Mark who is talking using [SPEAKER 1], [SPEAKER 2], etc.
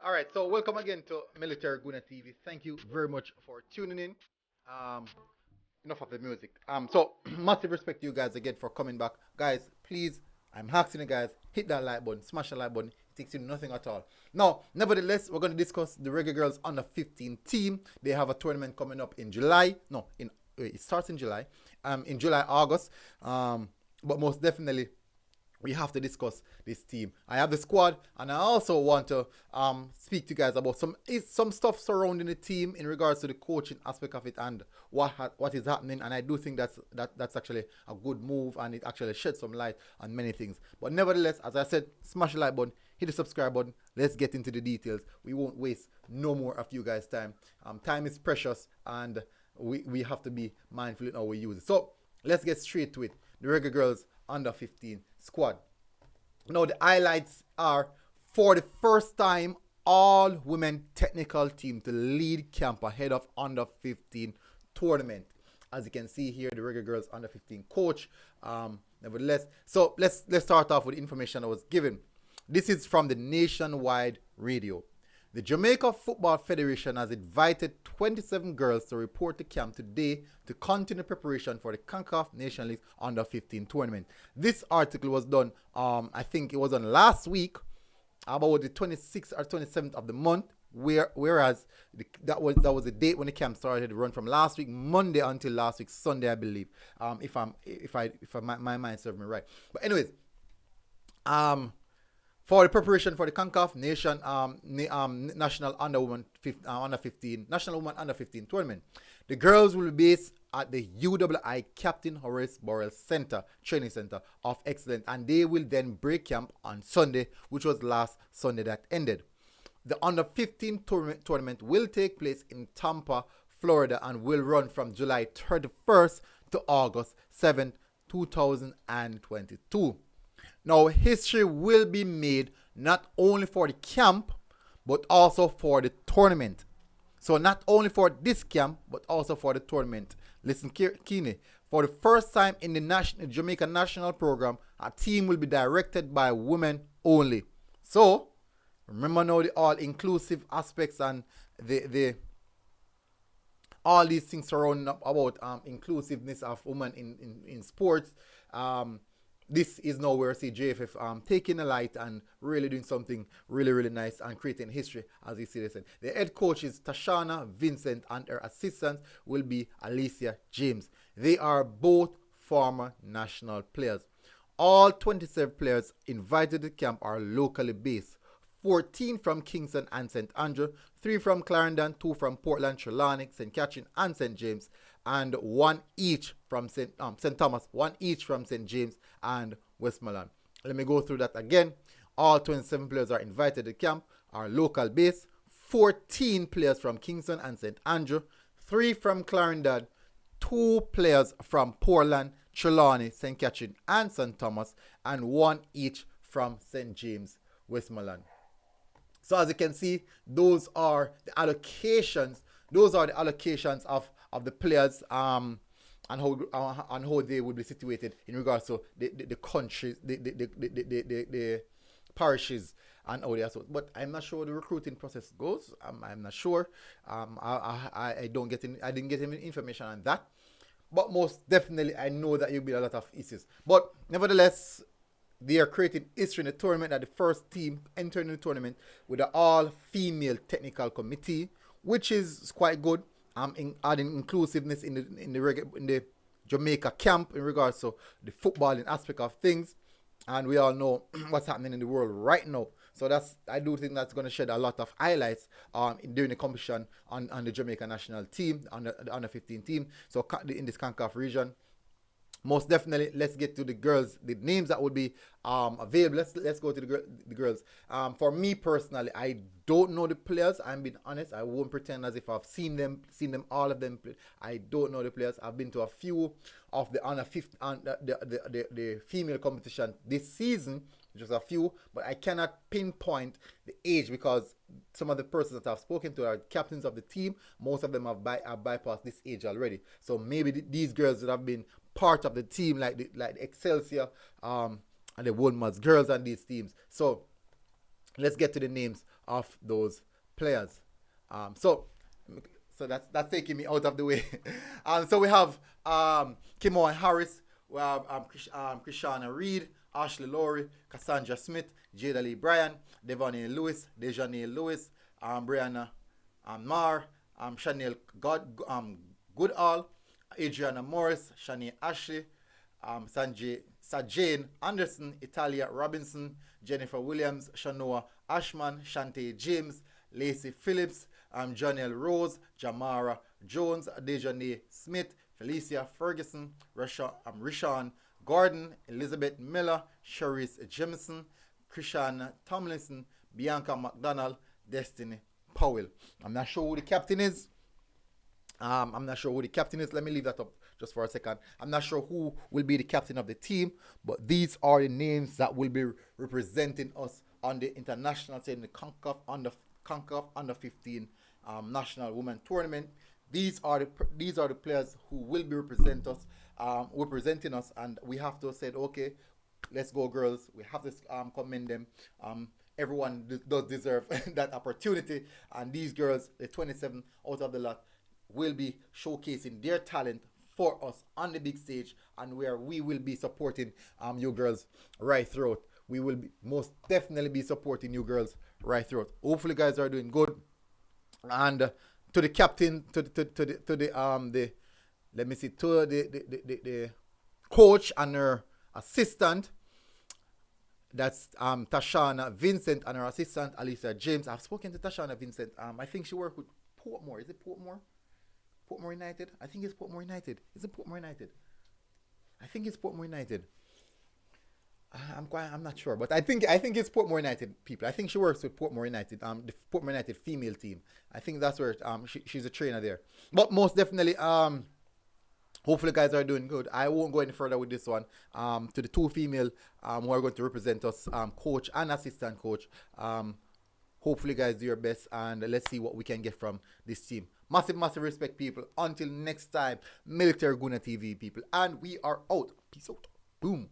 [SPEAKER 1] All right, so welcome again to Military Guna TV. Thank you very much for tuning in. Um, enough of the music. So massive respect to you guys again for coming back, guys. Please, I'm asking you guys, hit that like button, smash the like button. It takes you nothing at all. Now, nevertheless, we're going to discuss the Reggae Girls under 15 team. They have a tournament coming up in July. No, it starts in July. In July, August. But most definitely we have to discuss this team. I have the squad, and I also want to speak to you guys about some stuff surrounding the team in regards to the coaching aspect of it and what is happening. And I do think that's actually a good move, and it actually sheds some light on many things. But nevertheless, as I said, smash the like button, hit the subscribe button. Let's get into the details. We won't waste no more of you guys' time. Time is precious, and we have to be mindful in how we use it. So let's get straight to it. The Reggae Girls under 15 squad. Now the highlights are, for the first time, all women technical team to lead camp ahead of under 15 tournament. As you can see here, the Reggae Girls under 15 coach. Nevertheless, so let's start off with information I was given. This is from the nationwide radio. The Jamaica Football Federation has invited 27 girls to report to camp today to continue preparation for the concacaf Nation League under 15 tournament. This article was done, I think it was on last week, about the 26th or 27th of the month. Whereas that was the date when the camp started to run, from last week Monday until last week Sunday, I believe. If my mind serves me right. But anyways, for the preparation for the concacaf Nation National Under 15 National Women Under 15 tournament, the girls will be based at the UWI Captain Horace Burrell Center Training Center of Excellence, and they will then break camp on Sunday, which was last Sunday that ended. The Under 15 tournament will take place in Tampa, Florida, and will run from July 31st to August 7th, 2022. Now, history will be made not only for the camp, but also for the tournament. So not only for this camp, but also for the tournament. Listen keenly. For the first time in the Jamaica National Program, a team will be directed by women only. So, remember now the all-inclusive aspects and the all these things surrounding about inclusiveness of women in sports. This is now where I see JFF taking the light and really doing something really nice and creating history, as you see this. The head coach is Tashana Vincent, and her assistant will be Alicia James. They are both former national players. All 27 players invited to camp are locally based. 14 from Kingston and St. Andrew, 3 from Clarendon, 2 from Portland, Trelawney, St. Catherine and St. James, and 1 each from St. Thomas, 1 each from St. James and Westmoreland. Let me go through that again. All 27 players are invited to camp, are local based. 14 players from Kingston and St. Andrew, 3 from Clarendon, 2 players from Portland, Trelawney, St. Catherine and St. Thomas, and 1 each from St. James, Westmoreland. So as you can see, those are the allocations. Those are the allocations of the players and how they would be situated in regards to the countries, the parishes and all that. But I'm not sure how the recruiting process goes. I'm not sure. I didn't get any information on that. But most definitely, I know that you'll be a lot of issues. But nevertheless, they are creating history in the tournament, at the first team entering the tournament with an all-female technical committee, which is quite good. Adding inclusiveness in the Jamaica camp in regards to the footballing aspect of things, and we all know what's happening in the world right now. So I do think that's going to shed a lot of highlights during the competition on the Jamaica national team, on the under 15 team. So in this CONCACAF region. Most definitely, let's get to the girls, the names that would be available. Let's go to the girls. For me personally, I don't know the players. I'm being honest. I won't pretend as if I've seen them, all of them. I don't know the players. I've been to a few of the under 15, the female competition this season, just a few, but I cannot pinpoint the age because some of the persons that I've spoken to are captains of the team. Most of them have bypassed this age already. So maybe these girls that have been part of the team, like the Excelsior and the Woolmans girls and these teams. So let's get to the names of those players. So that's taking me out of the way. So we have Kimo Harris, we have Krishana Reed, Ashley Laurie, Cassandra Smith, Jada Lee Bryan, Devontae Lewis, Dejanay Lewis, Brianna Marr, Chanel Goodall, Adriana Morris, Shani Ashley, Sajane Anderson, Italia Robinson, Jennifer Williams, Shanoa Ashman, Shante James, Lacey Phillips, Janelle Rose, Jamara Jones, Dejanay Smith, Felicia Ferguson, Rishawn Gordon, Elizabeth Miller, Sharice Jemison, Krishan Tomlinson, Bianca McDonald, Destiny Powell. I'm not sure who the captain is. I'm not sure who the captain is. Let me leave that up just for a second. I'm not sure who will be the captain of the team, but these are the names that will be representing us on the international team, the concacaf under 15 national women tournament. These are the players who will be representing us, and we have to say, okay, let's go, girls. We have to commend them. Everyone does deserve that opportunity, and these girls, the 27 out of the lot, will be showcasing their talent for us on the big stage, and where we will be supporting you girls right throughout. We will most definitely be supporting you girls right throughout. Hopefully, you guys are doing good. And to the captain, to the let me see, to the coach and her assistant. That's Tashana Vincent and her assistant Alicia James. I've spoken to Tashana Vincent. I think she worked with Portmore. Is it Portmore? Portmore United? I think it's Portmore United. Is it Portmore United? I think it's Portmore United. I'm not sure, but I think it's Portmore United people. I think she works with Portmore United, the Portmore United female team. I think that's where she's a trainer there. But most definitely, hopefully guys are doing good. I won't go any further with this one. To the two female who are going to represent us, coach and assistant coach. Hopefully guys do your best, and let's see what we can get from this team. Massive respect, people. Until next time, Military Guna TV, people. And we are out. Peace out. Boom.